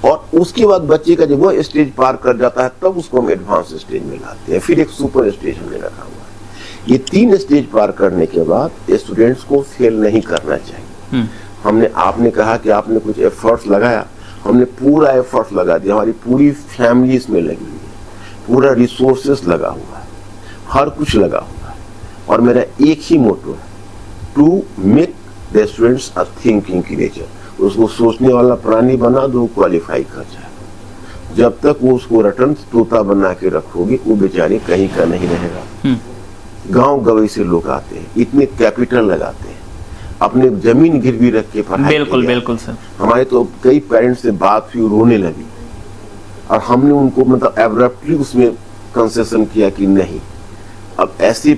और उसके बाद बच्चे का जब वो स्टेज पार कर जाता है तब उसको हम एडवांस स्टेज में लाते हैं, फिर एक सुपर स्टेज हमने रखा हुआ है। ये 3 स्टेज पार करने के बाद स्टूडेंट्स को फेल नहीं करना चाहिए। आपने कहा कि आपने कुछ एफर्ट्स लगाया, हमने पूरा एफर्ट्स लगा दिया, हमारी पूरी फैमिली इसमें लगी हुई है, पूरा रिसोर्सेस लगा हुआ है, हर कुछ लगा हुआ है। और मेरा एक ही मोटो है, to make the students a thinking creature. उसको सोचने वाला प्राणी बना दो, क्वालिफाई कर जाए। जब तक वो उसको रटन तोता बना के रखोगे, वो बेचारे कहीं का नहीं रहेगा। गांव गवई से लोग आते हैं, इतने कैपिटल लगाते हैं, अपने जमीन गिरवी रख के पढ़ाई। बिल्कुल बिल्कुल सर। हमारे तो कई पेरेंट्स से बात हुई, रोने लगी, और हमने उनको मतलब एब्रप्टली उसमें कंसेशन किया कि नहीं, अब ऐसे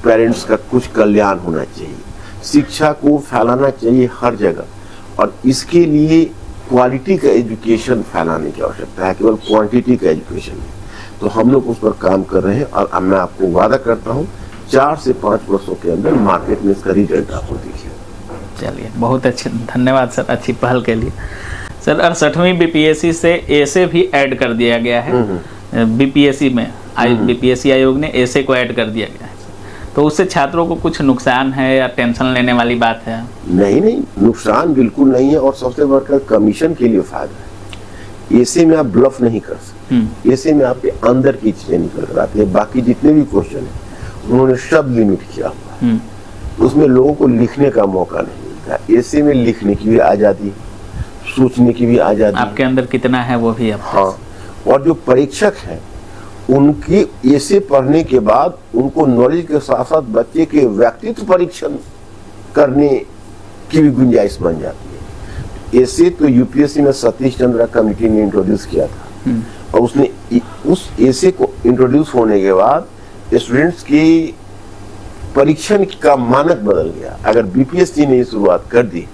पेरेंट्स का कुछ कल्याण होना चाहिए, शिक्षा को फैलाना चाहिए हर जगह, और इसके लिए क्वालिटी का एजुकेशन फैलाने की आवश्यकता है, केवल क्वांटिटी का एजुकेशन नहीं। तो हम लोग उस पर काम कर रहे हैं, और अब मैं आपको वादा करता हूँ 4 से 5 वर्षों के अंदर मार्केट में इसका रिजल्ट आपको दिखेगा। चलिए, बहुत अच्छे, धन्यवाद सर अच्छी पहल के लिए। सर 68वीं बीपीएससी से एसे भी ऐड कर दिया गया है। बीपीएससी में बीपीएससी आयोग ने एसे को ऐड कर दिया गया है, तो उससे छात्रों को कुछ नुकसान है या टेंशन लेने वाली बात है? नहीं, नुकसान बिल्कुल नहीं है, और सबसे बढ़कर कमीशन के लिए फायदा है। एसे में आप ब्लफ नहीं कर सकते, एसे में आपके अंदर की चीजें निकल कर आती है। बाकी जितने भी क्वेश्चन है उन्होंने शब्द लिमिट किया हुआ है, उसमें लोगों को लिखने का मौका नहीं मिलता। एसे में लिखने की भी आजादी, सोचने की भी आजादी, आपके अंदर कितना है वो भी आप। हाँ, और जो परीक्षक है उनकी एसे पढ़ने के बाद उनको नॉलेज के साथ साथ बच्चे के व्यक्तित्व परीक्षण करने की भी गुंजाइश बन जाती है। एसे तो यूपीएससी में सतीश चंद्रा कमेटी ने इंट्रोड्यूस किया था, और उसने उस एसे को इंट्रोड्यूस होने के बाद स्टूडेंट्स की परीक्षण का मानक बदल गया। अगर बीपीएससी ने ये शुरुआत कर दी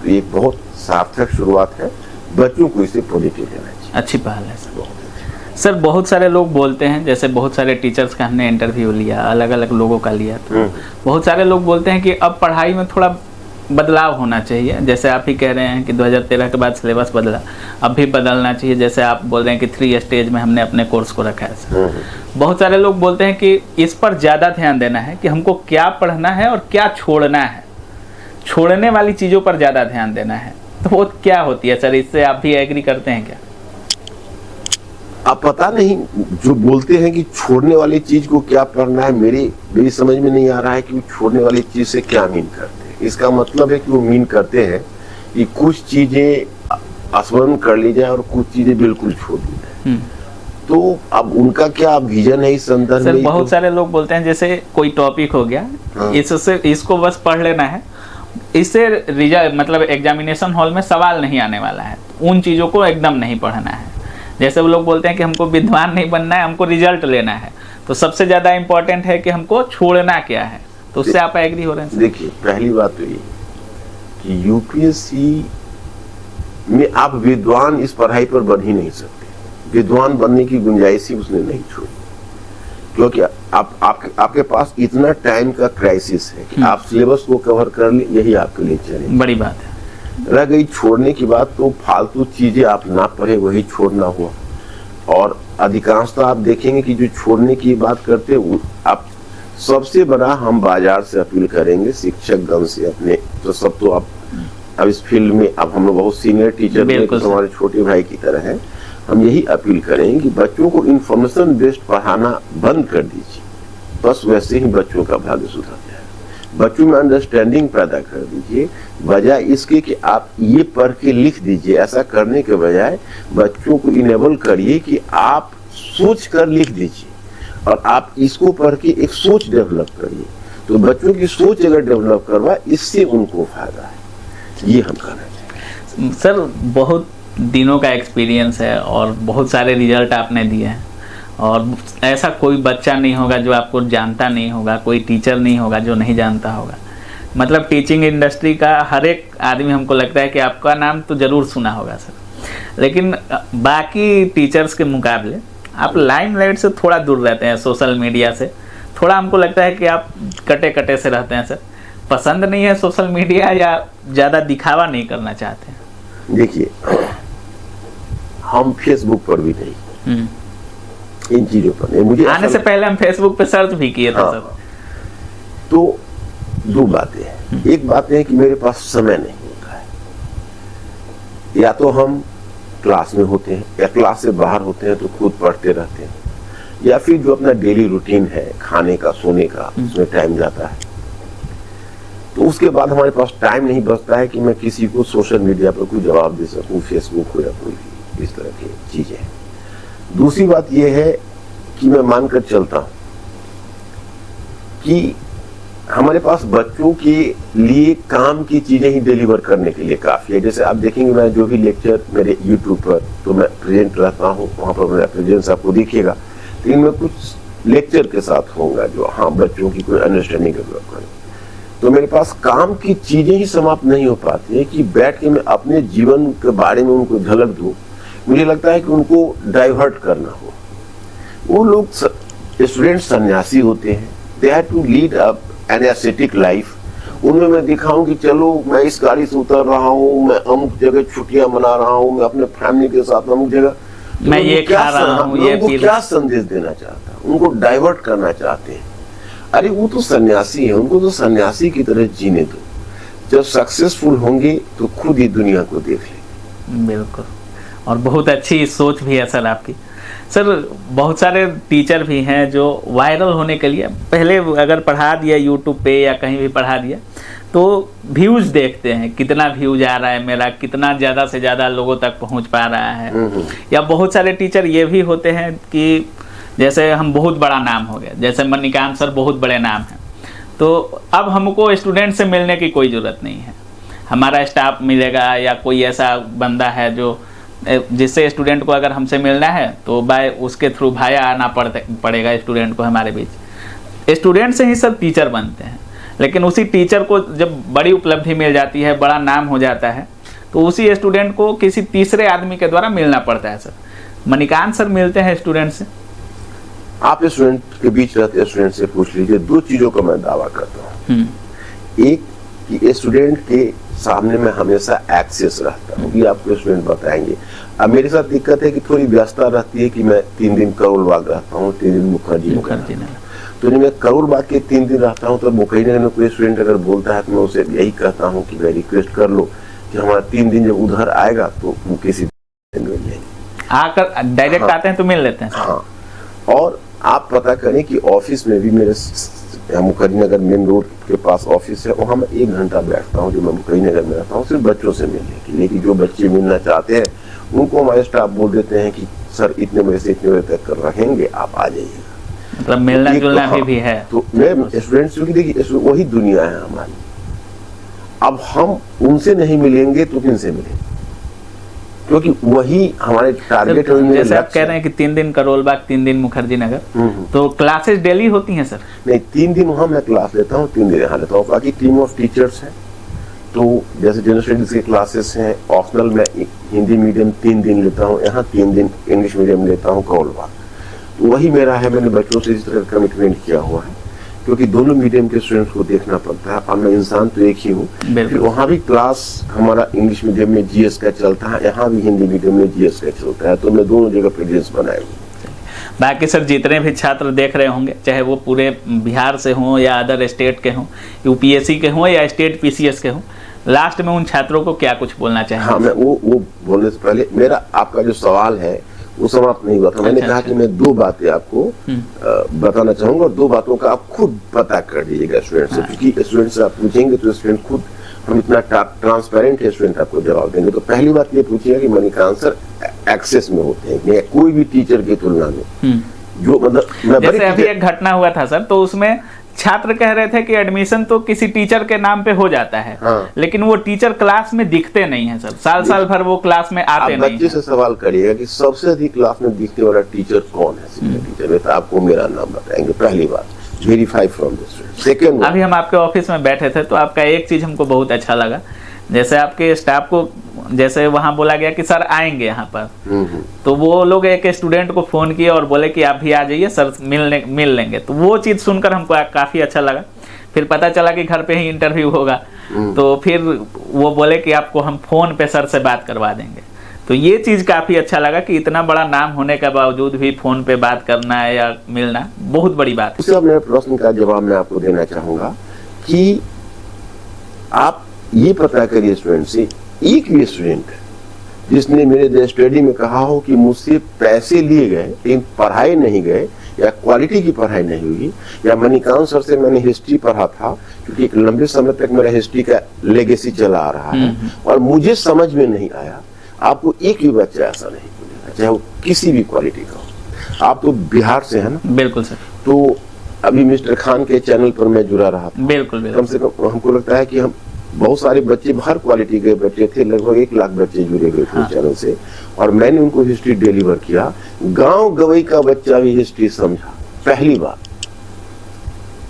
तो ये बहुत सार्थक शुरुआत है, बच्चों को इसे पॉजिटिव लेना चाहिए। अच्छी पहल है सर। बहुत सारे लोग बोलते हैं, जैसे बहुत सारे टीचर्स का हमने इंटरव्यू लिया, अलग अलग लोगों का लिया, तो बहुत सारे लोग बोलते हैं कि अब पढ़ाई में थोड़ा बदलाव होना चाहिए। जैसे आप ही कह रहे हैं कि 2013 के बाद सिलेबस बदला, अब भी बदलना चाहिए। जैसे आप बोल रहे हैं कि 3 स्टेज में हमने अपने कोर्स को रखा है सर। बहुत सारे लोग बोलते हैं कि इस पर ज़्यादा ध्यान देना है कि हमको क्या पढ़ना है और क्या छोड़ना है, छोड़ने वाली चीज़ों पर ज़्यादा ध्यान देना है। तो वो क्या होती है सर, इससे आप भी एग्री करते हैं क्या? अब पता नहीं, जो बोलते हैं कि छोड़ने वाली चीज को क्या पढ़ना है, मेरी समझ में नहीं आ रहा है कि वो छोड़ने वाली चीज से क्या मीन करते हैं। इसका मतलब है कि वो मीन करते हैं कि कुछ चीजें स्मरण कर ली जाए और कुछ चीजें बिल्कुल छोड़ दी जाए। तो अब उनका क्या विजन है इस संदर्भ में? बहुत सारे लोग बोलते हैं जैसे कोई टॉपिक हो गया, इससे इसको बस पढ़ लेना है, इससे रिजल्ट मतलब एग्जामिनेशन हॉल में सवाल नहीं आने वाला है, उन चीज़ों को एकदम नहीं पढ़ना है। जैसे वो लोग बोलते हैं कि हमको विद्वान नहीं बनना है, हमको रिजल्ट लेना है, तो सबसे ज़्यादा इम्पोर्टेंट है कि हमको छोड़ना क्या है। तो उससे आप एग्री हो रहे हैं? देखिए, पहली बात तो ये कि यूपीएससी में आप विद्वान इस पढ़ाई पर बन ही नहीं सकते, विद्वान बनने की गुंजाइश ही उसने नहीं छोड़ी, क्योंकि आपके पास इतना टाइम का क्राइसिस है कि आप सिलेबस को कवर कर ले, यही आपके लिए चैलेंज बड़ी बात है। रह गई छोड़ने की बात, तो फालतू चीजें आप ना पढ़े वही छोड़ना हुआ। और अधिकांशतः आप देखेंगे कि जो छोड़ने की बात करते हैं, आप सबसे बड़ा हम बाजार से अपील करेंगे, शिक्षक गण से अपने, तो सब तो आप अब इस फील्ड में अब हम लोग बहुत सीनियर टीचर हैं, तो हमारे छोटे भाई की तरह हैं, हम यही अपील करेंगे कि बच्चों को इंफॉर्मेशन बेस्ड पढ़ाना बंद कर दीजिए, बस वैसे ही बच्चों का भाग्य सुधर जाएगा। बच्चों में अंडरस्टैंडिंग पैदा कर दीजिए, बजाय इसके कि आप ये पढ़ के लिख दीजिए। ऐसा करने के बजाय बच्चों को इनेबल करिए कि आप सोच कर लिख दीजिए, और आप इसको पढ़ के एक सोच डेवलप करिए। तो बच्चों की सोच अगर डेवलप करवा, इससे उनको फायदा है, ये हम करना चाहिए। सर बहुत दिनों का एक्सपीरियंस है और बहुत सारे रिजल्ट आपने दिए हैं, और ऐसा कोई बच्चा नहीं होगा जो आपको जानता नहीं होगा, कोई टीचर नहीं होगा जो नहीं जानता होगा। मतलब टीचिंग इंडस्ट्री का हर एक आदमी, हमको लगता है कि आपका नाम तो ज़रूर सुना होगा सर। लेकिन बाकी टीचर्स के मुकाबले आप लाइमलाइट से थोड़ा दूर रहते हैं, सोशल मीडिया से थोड़ा, हमको लगता है कि आप कटे कटे से रहते हैं सर। पसंद नहीं है सोशल मीडिया, या ज़्यादा दिखावा नहीं करना चाहते हैं? देखिए, हम फेसबुक पर भी नहीं, इन चीजों पर नहीं। मुझे आने से पहले हम फेसबुक पे सर्च भी किए थे सर। तो दो बातें हैं, एक बात है कि मेरे पास समय नहीं होता है, या तो हम क्लास में होते हैं या क्लास से बाहर होते हैं तो खुद पढ़ते रहते हैं, या फिर जो अपना डेली रूटीन है खाने का सोने का उसमें टाइम जाता है, तो उसके बाद हमारे पास टाइम नहीं बचता है कि मैं किसी को सोशल मीडिया पर कोई जवाब दे सकूं, फेसबुक हो या कोई भी इस तरह की चीजें। दूसरी बात यह है कि मैं मानकर चलता हूं कि हमारे पास बच्चों के लिए काम की चीजें ही डिलीवर करने के लिए काफी है। जैसे आप देखेंगे मैं जो भी लेक्चर मेरे यूट्यूब पर तो मैं प्रेजेंट रहता हूँ, वहां पर मेरा प्रेजेंस आपको दिखेगा, लेकिन मैं कुछ लेक्चर के साथ होऊंगा जो हाँ बच्चों की कोई अंडरस्टैंडिंग डेवलप करें। तो मेरे पास काम की चीजें ही समाप्त नहीं हो पाती है कि बैठ के मैं अपने जीवन के बारे में उनको झलक दूं। मुझे लगता है कि उनको डाइवर्ट करना हो। वो लोग स्टूडेंट सन्यासी होते हैं, they have to lead an aesthetic life. उनमें मैं दिखाऊं कि चलो मैं इस गाड़ी से उतर रहा हूँ, मैं अमुक जगह छुट्टियां मना रहा हूँ, मैं अपने फैमिली के साथ अमुक जगह, मैं ये खा रहा हूँ, ये उनको क्या संदेश देना चाहता है, उनको डाइवर्ट करना चाहते हैं। अरे वो तो सन्यासी है, उनको तो सन्यासी की तरह जीने दो। जब सक्सेसफुल होंगे तो खुद ही दुनिया को देख लेंगे। बिल्कुल, और बहुत अच्छी सोच भी है सर आपकी। सर बहुत सारे टीचर भी हैं जो वायरल होने के लिए पहले अगर पढ़ा दिया यूट्यूब पे या कहीं भी पढ़ा दिया तो व्यूज देखते हैं, कितना व्यूज आ रहा है मेरा, कितना ज़्यादा से ज़्यादा लोगों तक पहुंच पा रहा है। या बहुत सारे टीचर ये भी होते हैं कि जैसे हम बहुत बड़ा नाम हो गया, जैसे मणिकांत सर बहुत बड़े नाम हैं, तो अब हमको स्टूडेंट से मिलने की कोई ज़रूरत नहीं है, हमारा स्टाफ मिलेगा या कोई ऐसा बंदा है जो जिससे स्टूडेंट को अगर हमसे मिलना है तो बाय उसके थ्रू भाया आना पड़ेगा स्टूडेंट को हमारे बीच। स्टूडेंट से ही सब टीचर बनते हैं, लेकिन उसी टीचर को जब बड़ी उपलब्धि मिल जाती है, बड़ा नाम हो जाता है, तो उसी स्टूडेंट को किसी तीसरे आदमी के द्वारा मिलना पड़ता है। सर मणिकांत सर मिलते हैं स्टूडेंट से? आप स्टूडेंट के बीच रहते स्टूडेंट से पूछ लीजिए, दो चीजों का मैं दावा करता हूँ। एक कि स्टूडेंट के सामने में हमेशा एक्सेस रहता हूँ, ये आपको स्टूडेंट बताएंगे। अब मेरे साथ दिक्कत है कि थोड़ी व्यस्तता रहती है कि मैं 3 दिन करोल बाग रहता हूँ, 3 दिन मुखर्जी नगर। तो जब मैं करोल बाग के 3 दिन रहता हूँ तो मुखर्जी नगर में कोई स्टूडेंट अगर बोलता है तो मैं उसे यही कहता हूँ कि मैं रिक्वेस्ट कर लो कि हमारा 3 दिन जब उधर आएगा तो वो किसी दिन मिल लेंगे, आकर डायरेक्ट आते हैं तो मिल लेते हैं। हाँ, और आप पता करें कि ऑफिस में भी मेरे मुखर्जी नगर मेन रोड के पास ऑफिस है, वहाँ मैं 1 घंटा बैठता हूँ जो मैं मुखर्जी नगर में रहता हूँ सिर्फ बच्चों से मिलने के लिए। कि जो बच्चे मिलना चाहते हैं उनको हमारे स्टाफ बोल देते हैं कि सर इतने बजे से इतने बजे तक कर रहेंगे, आप आ जाइएगा। मतलब मिलना जुलना भी है। तो मैं स्टूडेंट्स की देखिए वही दुनिया है हमारी। अब हम उनसे नहीं मिलेंगे तो किन से मिलेंगे, क्योंकि वही हमारे टारगेट है। जैसे आप कह रहे हैं कि 3 दिन करोल बाग, 3 दिन मुखर्जी नगर, तो क्लासेस डेली होती हैं सर? नहीं, 3 दिन वहाँ मैं क्लास लेता हूँ, 3 दिन यहाँ लेता हूँ। बाकी टीम ऑफ टीचर्स है, तो जैसे जनरल स्टडीज के क्लासेस हैं, ऑप्शनल मैं हिंदी मीडियम 3 दिन लेता हूँ यहाँ, 3 दिन इंग्लिश मीडियम लेता हूँ करोल बाग। तो वही मेरा है, मैंने बच्चों से इस तरह कमिटमेंट किया हुआ है, क्योंकि दोनों मीडियम के स्टूडेंट्स को देखना पड़ता है और मैं इंसान तो एक ही हूँ। फिर वहाँ भी क्लास हमारा इंग्लिश मीडियम में जीएस का चलता है, यहाँ भी हिंदी मीडियम में जीएस का चलता है, तो मैं दोनों जगह प्रेजेंस बनाए हुए। बाकी सर जितने भी छात्र देख रहे होंगे, चाहे वो पूरे बिहार से हों या अदर स्टेट के हों, यूपीएससी के हों या स्टेट पीसीएस के हों, लास्ट में उन छात्रों को क्या कुछ बोलना चाहिए? हाँ, मैं वो बोलने से पहले मेरा आपका जो सवाल है वो समाप्त नहीं हुआ था। मैंने कहा कि मैं 2 बातें आपको बताना चाहूंगा और 2 बातों का आप खुद पता कर लीजिएगा स्टूडेंट से, क्योंकि स्टूडेंट से आप पूछेंगे तो स्टूडेंट खुद, हम इतना ट्रांसपेरेंट है, स्टूडेंट आपको जवाब देंगे। तो पहली बात ये पूछिएगा कि मणिकांत सर एक्सेस में होते हैं कोई भी टीचर की तुलना में? जो मतलब जैसे अभी एक घटना हुआ था सर, तो उसमें छात्र कह रहे थे कि एडमिशन तो किसी टीचर के नाम पे हो जाता है, हाँ। लेकिन वो टीचर क्लास में दिखते नहीं है सर, साल भर वो क्लास में आते नहीं। बच्चे से सवाल करिएगा कि सबसे अधिक क्लास में दिखने वाला टीचर कौन है, टीचर में तो आपको मेरा नाम बताएंगे। पहली बात, verify from the student. Second, अभी हम आपके ऑफिस में बैठे थे तो आपका एक चीज हमको बहुत अच्छा लगा, जैसे आपके स्टाफ को जैसे वहां बोला गया कि सर आएंगे यहाँ पर, तो वो लोग एक स्टूडेंट को फोन किए और बोले कि आप भी आ जाइए सर, मिल लेंगे। तो वो चीज सुनकर हमको काफी अच्छा लगा। फिर पता चला कि घर पे ही इंटरव्यू होगा, तो फिर वो बोले कि आपको हम फोन पे सर से बात करवा देंगे। तो ये चीज काफी अच्छा लगा कि इतना बड़ा नाम होने के बावजूद भी फोन पे बात करना है या मिलना बहुत बड़ी बात है। उससे मेरे प्रश्न का जवाब मैं आपको देना चाहूंगा कि आप ये पता करिए स्टूडेंट से, एक भी स्टूडेंट जिसने मेरे स्टडी में कहा हो कि मुझसे पैसे लिए गए लेकिन पढ़ाए नहीं गए या क्वालिटी की पढ़ाई नहीं हुई, या मणिकांत सर से मैंने हिस्ट्री पढ़ा था क्योंकि एक लंबे समय तक मेरा हिस्ट्री का लेगेसी चला आ रहा है और मुझे समझ में नहीं आया। आपको एक भी बच्चा ऐसा नहीं मिलेगा, चाहे वो किसी भी क्वालिटी का हो। आप तो बिहार से है ना? बिल्कुल सर। तो अभी मिस्टर खान के चैनल पर मैं जुड़ा रहा था। बिल्कुल कम से कम हमको लगता है कि हम बहुत सारे बच्चे हर क्वालिटी के बच्चे थे, लगभग 1 लाख बच्चे जुड़े हुए थे चैनल से, और मैंने उनको हिस्ट्री डिलीवर किया। गांव गवई का बच्चा भी हिस्ट्री समझा पहली बार।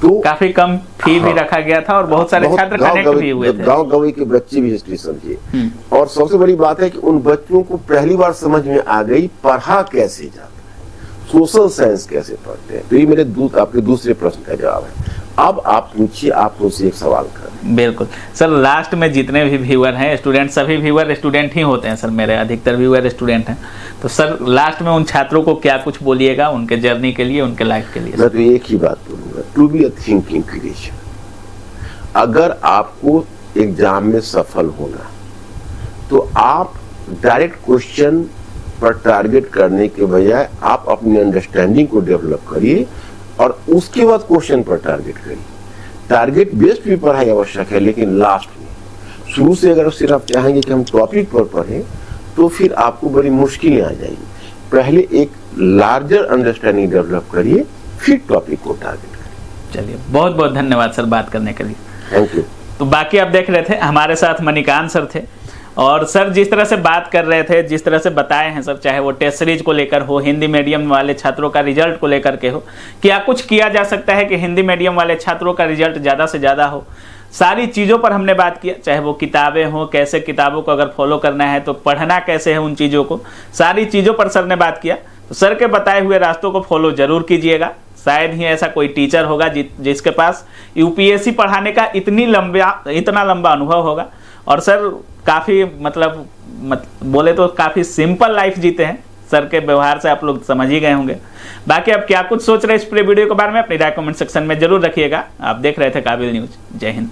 तो काफी कम फी भी रखा गया था और बहुत सारे छात्र कनेक्ट भी हुए थे। गांव गवई के बच्चे भी हिस्ट्री समझे, और सबसे बड़ी बात है कि उन बच्चों को पहली बार समझ में आ गई पढ़ा कैसे जाता है, सोशल साइंस कैसे पढ़ते हैं। तो ये मेरे आपके दूसरे प्रश्न का जवाब है। अब आप पूछिए, आप मुझसे एक सवाल करें। बिल्कुल सर, लास्ट में जितने भी व्यूअर हैं स्टूडेंट, सभी व्यूअर स्टूडेंट ही होते हैं सर, मेरे अधिकतर व्यूअर स्टूडेंट हैं। तो सर लास्ट में उन छात्रों को क्या कुछ बोलिएगा उनके जर्नी के लिए, उनके लाइफ के लिए? मैं तो एक ही बात बोलूंगा, to be a thinking creation. अगर आपको एग्जाम में सफल होना तो आप डायरेक्ट क्वेश्चन पर टारगेट करने के बजाय आप अपनी अंडरस्टैंडिंग को डेवलप करिए और उसके बाद क्वेश्चन पर टारगेट करिए। टारगेट बेस्ड भी पढ़ाई आवश्यक है, लेकिन लास्ट में शुरू से अगर सिर्फ आप चाहेंगे कि हम टॉपिक पर पढ़ें तो फिर आपको बड़ी मुश्किलें आ जाएंगी। पहले एक लार्जर अंडरस्टैंडिंग डेवलप करिए, फिर टॉपिक को टारगेट करिए। चलिए, बहुत बहुत धन्यवाद सर बात करने के लिए। Thank you. तो बाकी आप देख रहे थे हमारे साथ मणिकांत सर थे, और सर जिस तरह से बात कर रहे थे, जिस तरह से बताए हैं सर, चाहे वो टेस्ट सीरीज को लेकर हो, हिंदी मीडियम वाले छात्रों का रिजल्ट को लेकर के हो, क्या कुछ किया जा सकता है कि हिंदी मीडियम वाले छात्रों का रिजल्ट ज़्यादा से ज़्यादा हो, सारी चीज़ों पर हमने बात किया। चाहे वो किताबें हो, कैसे किताबों को अगर फॉलो करना है तो पढ़ना कैसे है, उन चीज़ों को, सारी चीज़ों पर सर ने बात किया। तो सर के बताए हुए रास्तों को फॉलो जरूर कीजिएगा। शायद ही ऐसा कोई टीचर होगा जिसके पास यूपीएससी पढ़ाने का इतना लंबा अनुभव होगा। और सर काफ़ी मतलब बोले तो काफ़ी सिंपल लाइफ जीते हैं। सर के व्यवहार से आप लोग समझ ही गए होंगे। बाकी आप क्या कुछ सोच रहे हैं इस पूरे वीडियो के बारे में, अपनी राय कमेंट सेक्शन में जरूर रखिएगा। आप देख रहे थे काबिल न्यूज़। जय हिंद।